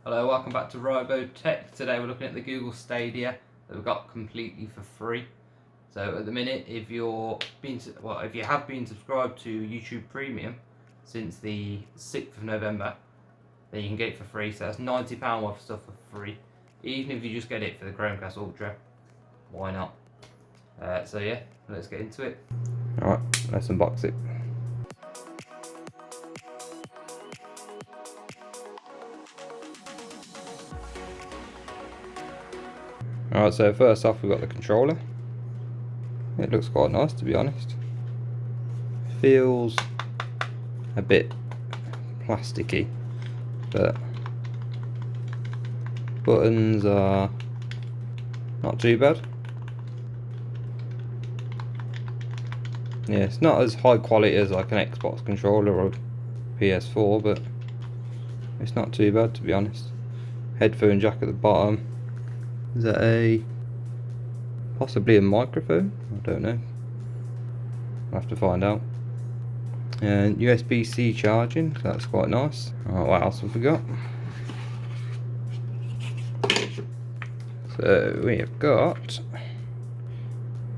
Hello, welcome back to Robo Tech. Today we're looking at the Google Stadia that we got completely for free. So at the minute, if you have been subscribed to YouTube Premium since the 6th of November, then you can get it for free. So that's £90 worth of stuff for free. Even if you just get it for the Chromecast Ultra, why not? So yeah, let's get into it. Alright, let's unbox it. Alright, so first off we've got the controller. It looks quite nice, to be honest. Feels a bit plasticky, but buttons are not too bad. Yeah, it's not as high quality as like an Xbox controller or PS4, but it's not too bad, to be honest. Headphone jack at the bottom. Is that possibly a microphone? I don't know. I'll have to find out. And USB-C charging, so that's quite nice. Alright, what else have we got? So we have got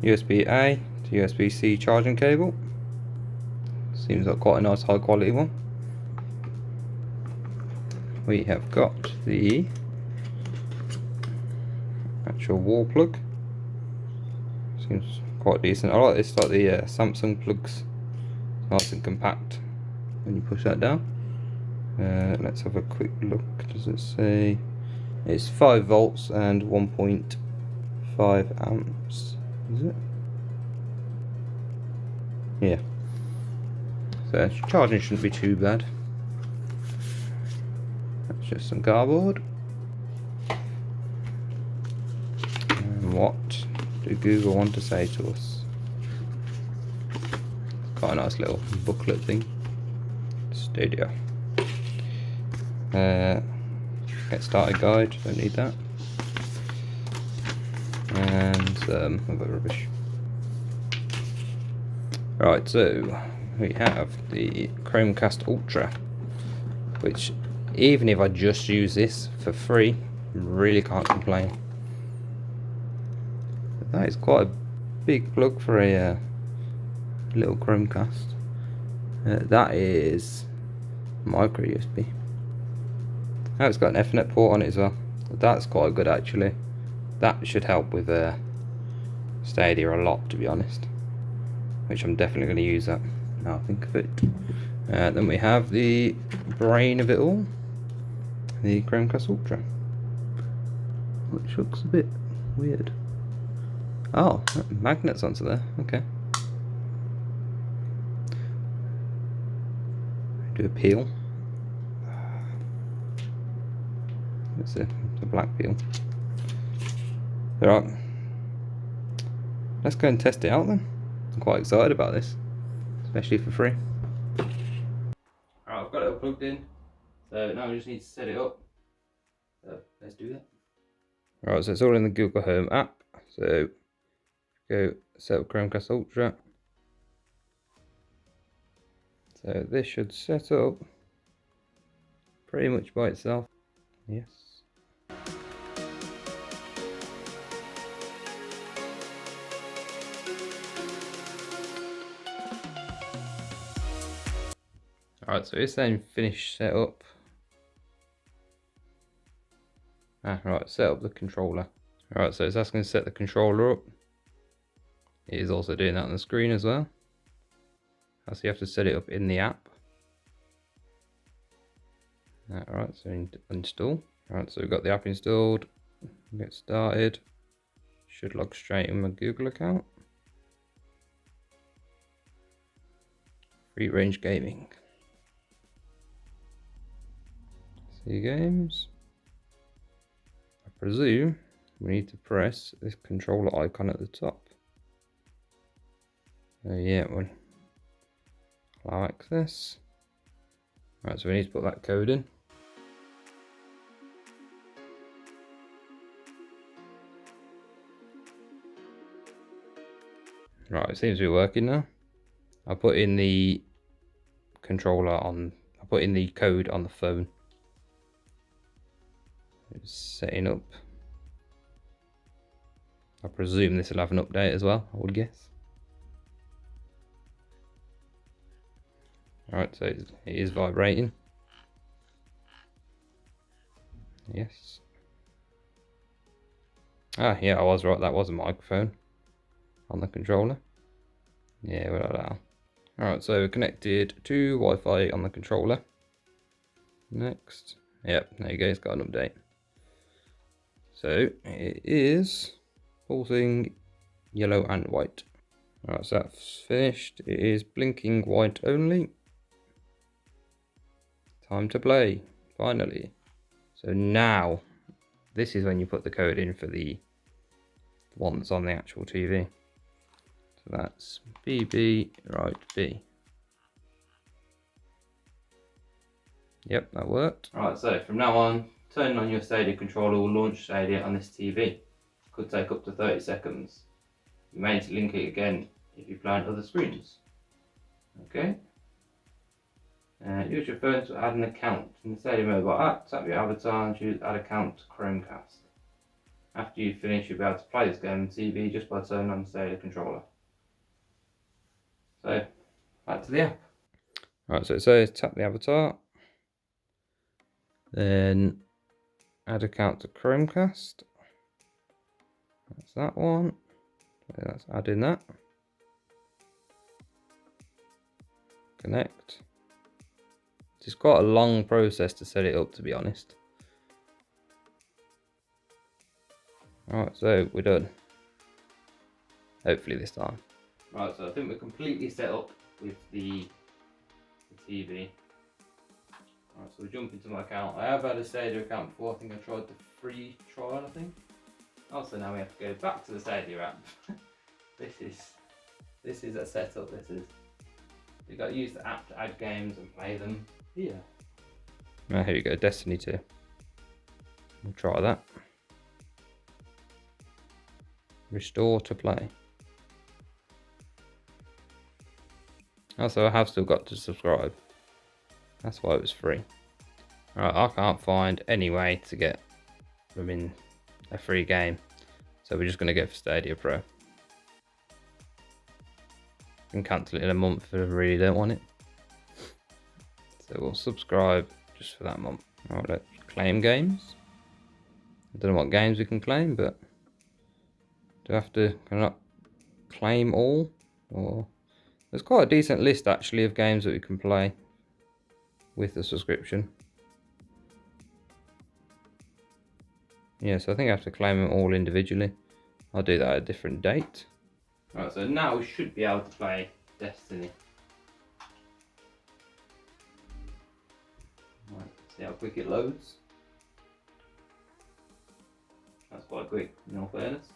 USB-A to USB-C charging cable. Seems like quite a nice high quality one. We have got the actual wall plug. Seems quite decent. I like this, like the Samsung plugs. It's nice and compact when you push that down. Let's have a quick look. Does it say it's 5 volts and 1.5 amps? Is it? Yeah. So charging shouldn't be too bad. That's just some cardboard. And what do Google want to say to us? Quite a nice little booklet thing. Stadia. Get started guide, don't need that. And some other rubbish. Right, so we have the Chromecast Ultra, which even if I just use this for free, really can't complain. But that is quite a big plug for a little Chromecast. That is micro USB. Now it's got an Ethernet port on it as well. That's quite good actually. That should help with Stadia a lot, to be honest. Which I'm definitely going to use that now I think of it. Then we have the brain of it all, the Chromecast Ultra, which looks a bit weird. Oh, magnets onto there. Okay. Do a peel. It's a black peel. Alright, let's go and test it out then. I'm quite excited about this, especially for free. Alright, I've got it all plugged in, so now we just need to set it up. So let's do that. Alright, so it's all in the Google Home app. So go set up Chromecast Ultra. So this should set up pretty much by itself. Yes. Alright, so it's saying finish setup. Right, set up the controller. Alright, so it's asking to set the controller up. It is also doing that on the screen as well. So you have to set it up in the app. Alright, so install. Alright, so we've got the app installed. Get started. Should log straight in my Google account. Free range gaming. See games. I presume we need to press this controller icon at the top. Yeah, we'll allow access. Right, so we need to put that code in. Right, it seems to be working now. I put in the controller on, I put in the code on the phone. It's setting up. I presume this will have an update as well, I would guess. Alright, so it is vibrating. Yes. Ah, yeah, I was right, that was a microphone on the controller. Yeah, we'll allow. Alright, so we're connected to Wi-Fi on the controller. Next. Yep, there you go, it's got an update. So it is pulsing yellow and white. Alright, so that's finished. It is blinking white only. Time to play, finally. So now, this is when you put the code in for the one that's on the actual TV. So that's BB, right, B. Yep, that worked. Right, so from now on, turning on your Stadia controller will launch Stadia on this TV. Could take up to 30 seconds. You may need to link it again if you play on other screens. Okay. Use your phone to add an account. In the Stadia mobile app, tap your avatar and choose Add Account to Chromecast. After you finish, you'll be able to play this game on TV just by turning on the Stadia controller. So, back to the app. Right, so it says tap the avatar, then add account to Chromecast. That's that one. So that's adding that. Connect. It's quite a long process to set it up, to be honest. Alright, so we're done. Hopefully this time. Right, so I think we're completely set up with the TV. Alright, so we'll jump into my account. I have had a Stadia account before. I think I tried the free trial, I think. Also, now we have to go back to the Stadia app. This is a setup, this is. You've got to use the app to add games and play them here. Now here you go, Destiny 2. We'll try that. Restore to play. Also, I have still got to subscribe. That's why it was free. Alright, I can't find any way to get them in a free game. So we're just going to go for Stadia Pro. Can cancel it in a month if I really don't want it. So we'll subscribe just for that month. Alright, let's claim games. I don't know what games we can claim, but do I have to claim all? Or there's quite a decent list actually of games that we can play with the subscription. Yeah, so I think I have to claim them all individually. I'll do that at a different date. Right, so now we should be able to play Destiny. Right, see how quick it loads. That's quite quick, in all fairness.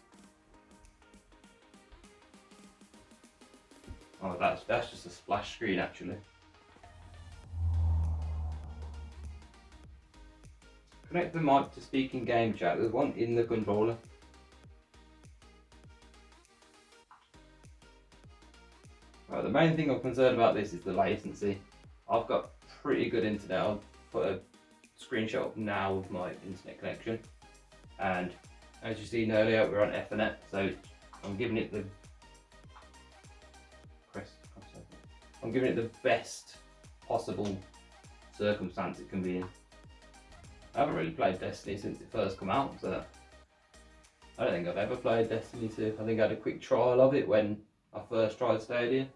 Oh, that's just a splash screen actually. Connect the mic to speak in game chat. There's one in the controller. Right, the main thing I'm concerned about this is the latency. I've got pretty good internet. I'll put a screenshot up now with my internet connection. And as you've seen earlier, we're on Ethernet, so I'm giving it the best possible circumstance it can be in. I haven't really played Destiny since it first came out, so I don't think I've ever played Destiny 2. I think I had a quick trial of it when I first tried Stadia.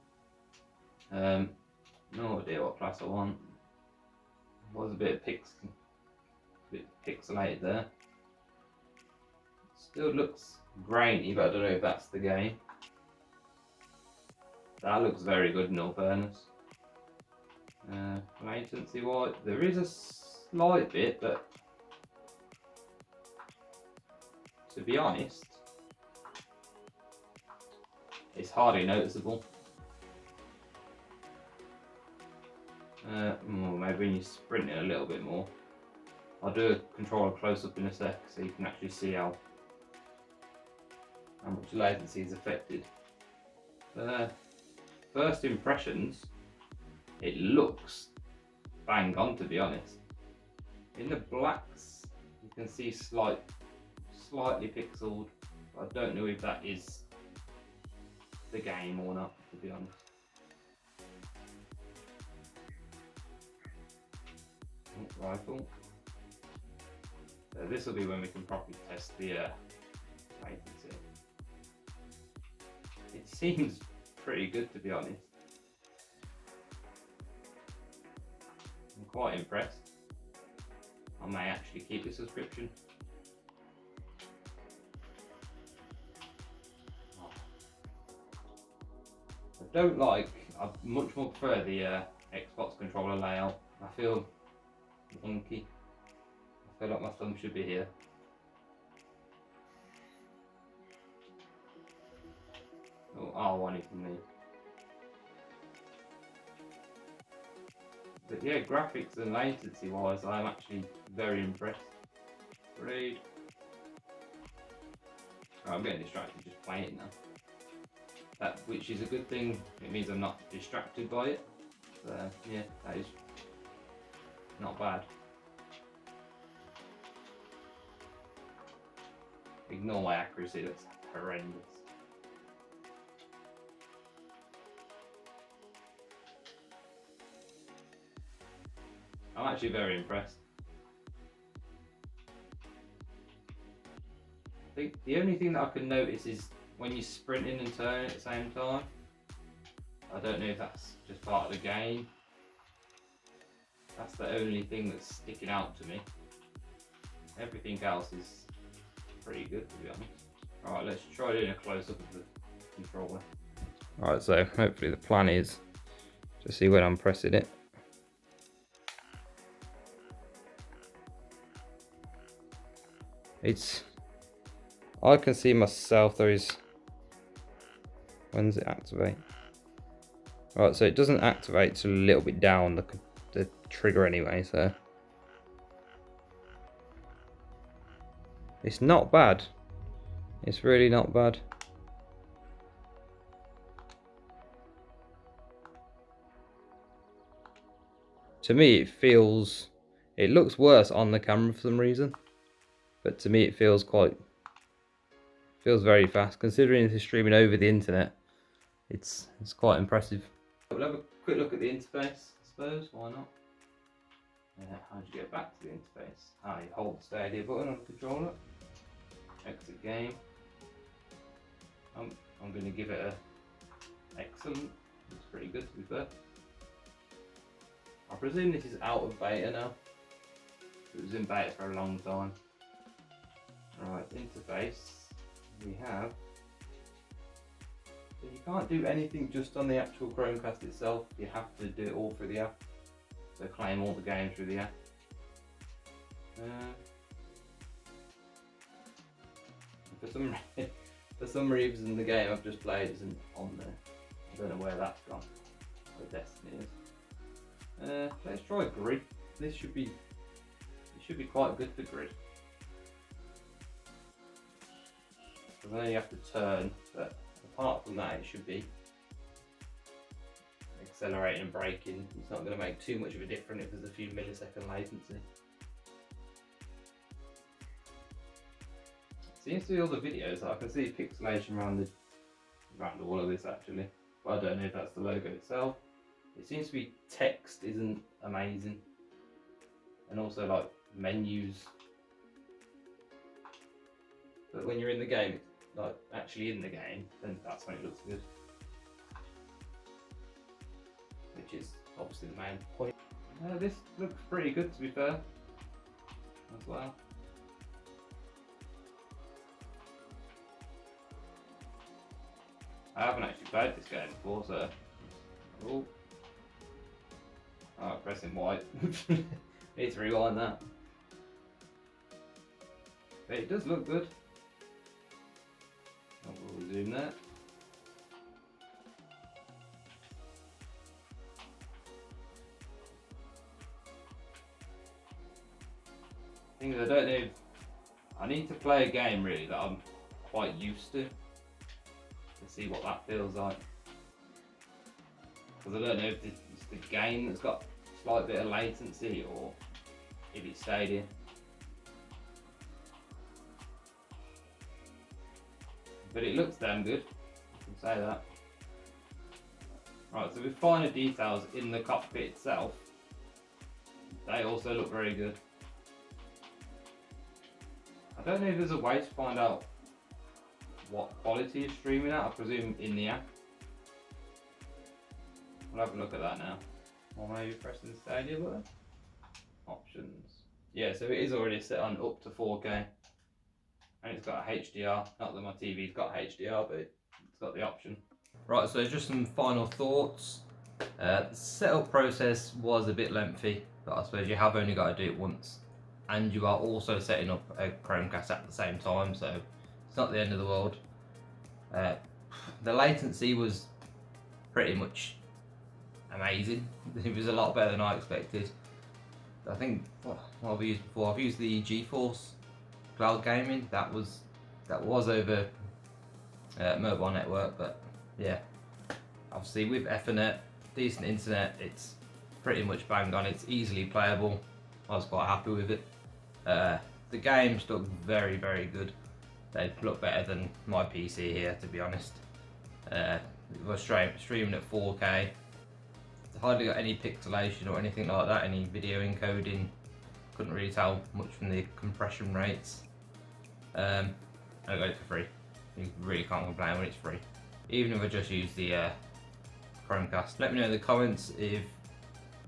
No idea what class I want. It was a bit pixelated there. Still looks grainy, but I don't know if that's the game. That looks very good in all fairness. Latency wise, there is a slight bit, but to be honest, it's hardly noticeable. Maybe when you sprint it a little bit more. I'll do a controller close up in a sec so you can actually see how much latency is affected. First impressions, it looks bang on, to be honest. In the blacks, you can see slightly pixeled. I don't know if that is the game or not, to be honest. Rifle. So this will be when we can properly test the latency. It seems pretty good, to be honest. I'm quite impressed. I may actually keep the subscription. I much more prefer the Xbox controller layout. I feel wonky. I feel like my thumb should be here. Oh, R1 is me. But yeah, graphics and latency wise, I'm actually very impressed. Read. Oh, I'm getting distracted just playing it now. Which is a good thing. It means I'm not distracted by it. So yeah, that is not bad. Ignore my accuracy, that's horrendous. I'm actually very impressed. I think the only thing that I can notice is when you're sprinting and turning at the same time. I don't know if that's just part of the game. That's the only thing that's sticking out to me. Everything else is pretty good, to be honest. Alright, let's try doing a close-up of the controller. Alright, so hopefully the plan is to see when I'm pressing it. I can see myself, when does it activate? Right, so it doesn't activate till a little bit down the trigger anyway, so. It's not bad. It's really not bad. To me it looks worse on the camera for some reason. But to me it feels very fast. Considering this is streaming over the internet, it's quite impressive. We'll have a quick look at the interface, I suppose, why not? How do you get back to the interface? You hold the Stadia button on the controller, exit game. I'm going to give it a excellent. It's pretty good, to be fair. I presume this is out of beta now. It was in beta for a long time. Right, interface. We have. So you can't do anything just on the actual Chromecast itself. You have to do it all through the app. So claim all the games through the app. For some reason the game I've just played isn't on there. I don't know where that's gone. Where Destiny is. Let's try Grid. This should be quite good for Grid. Because then you have to turn, but apart from that it should be accelerating and braking. It's not going to make too much of a difference if there's a few millisecond latency. Seems to be all the videos. I can see pixelation around all of this actually, but I don't know if that's the logo itself. It seems to be text isn't amazing, and also like menus. But when you're in the game, like actually in the game, then that's when it looks good. Which is obviously the main point. This looks pretty good, to be fair, as well. I haven't actually played this game before, so. Oh, pressing white. Need to rewind that. But it does look good. We'll resume that. Thing is, I don't know if I need to play a game really that I'm quite used to see what that feels like. Because I don't know if it's the game that's got a slight bit of latency or if it's Stadia. but it looks damn good. I can say that. Right, so with finer details in the cockpit itself, they also look very good. I don't know if there's a way to find out what quality is streaming at. I presume in the app. We'll have a look at that now. Or maybe pressing the Stadia button. Options. Yeah, so it is already set on up to 4K. And it's got a HDR. Not that my TV's got HDR, but it's got the option. Right, so just some final thoughts. The setup process was a bit lengthy, but I suppose you have only got to do it once. And you are also setting up a Chromecast at the same time, so it's not the end of the world. The latency was pretty much amazing. It was a lot better than I expected. I think what have I used before? I've used the GeForce Cloud Gaming. That was over mobile network, but yeah, obviously with Ethernet, decent internet, it's pretty much bang on. It's easily playable. I was quite happy with it. The games look very, very good. They look better than my PC here, to be honest. It was streaming at 4K. It's hardly got any pixelation or anything like that, any video encoding. Couldn't really tell much from the compression rates. I got it for free. You really can't complain when it's free. Even if I just use the Chromecast. Let me know in the comments if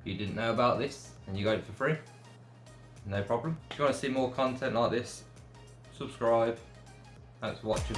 you didn't know about this and you got it for free. No problem. If you want to see more content like this, subscribe. Thanks for watching.